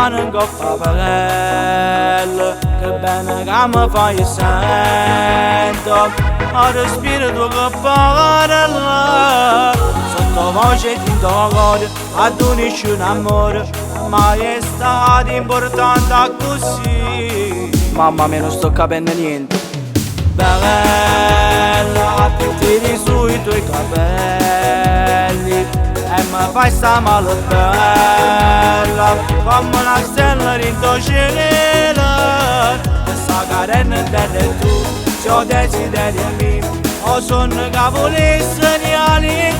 mano in coppa parella, che bene che mi fai sento, ho respiro che parla, sottovoce di dolore, ad unisci un amore, ma è stato importante così. Mamma mia, non sto capendo niente. Bella, ti tiri sui tuoi capelli e mi fai sta male bella, come una stella in tuo cielo. Questa carena delle tu, se ho desideri mio, o sono che volessi realizzare.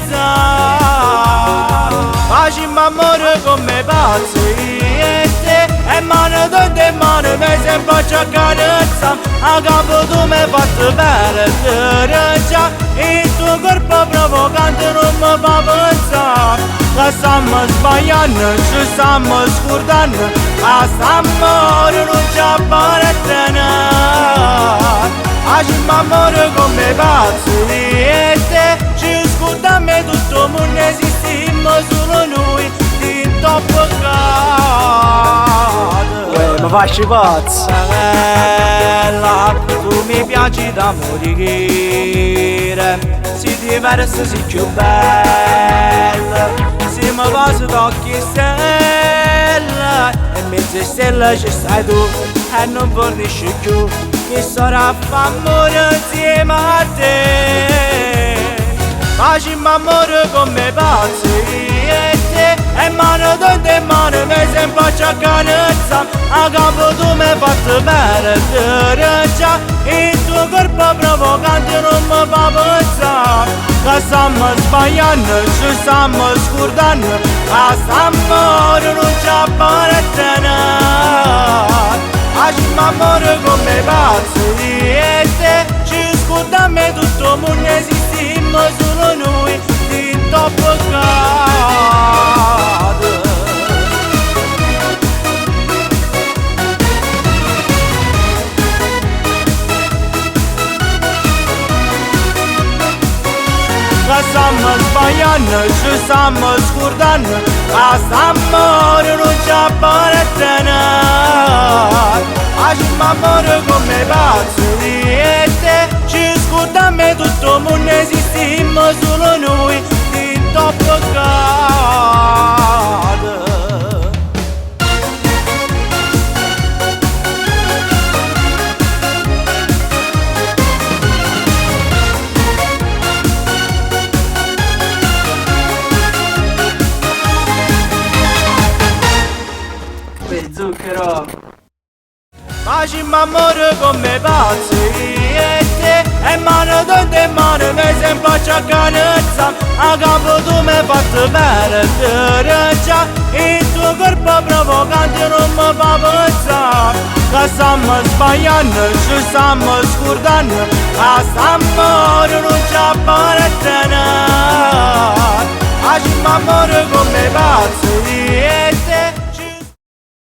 Facciamo amore come pazzi e te, e mano tante mano mi sembra già carezza. A capo tu mi hai fatto perdere già, il tuo corpo provocante non mi fa pensare che stiamo sbagliando, ci stiamo scordando, a st'amore non ci appartiene. Facciamo amore come pazzi e te, ci scordiamo tutto il mondo, esistiamo solo noi, in top peccato. Ma facci pazzi. Bella, tu mi piaci da morire, si diversa, si più bella, si mi passa d'occhi stella, e mezze stelle ci stai tu, e non fornisci più, che sarà amore insieme a te. Facciamo amore come pazzi e te, e mano tante mano mi sembra già carezza. A capo tu mi hai fatto perdere già, il tuo corpo provocante non mi fa pensare che stiamo sbagliando, ci stiamo scordando, a st'amore non ci appartiene. Facciamo amore come pazzi e te, ci scordiamo tutto il mondo, esistiamo solo noi, in top peccato. Che stiamo sbagliando, ci stiamo scordando, a st'amore non ci appartiene. Facciamo amore come pazzi e te, ci scordiamo tutto il mondo, esistiamo solo noi, in top peccato. Zucchero. Facciamo amore come pazzi e te, e mano tante mano mi sembra già carezza. A capo tu mi hai fatto perdere già, il tuo corpo provocante non mi fa pensare che stiamo sbagliando, ci stiamo scordando, a st'amore non ci appartiene. Facciamo amore come pazzi e te,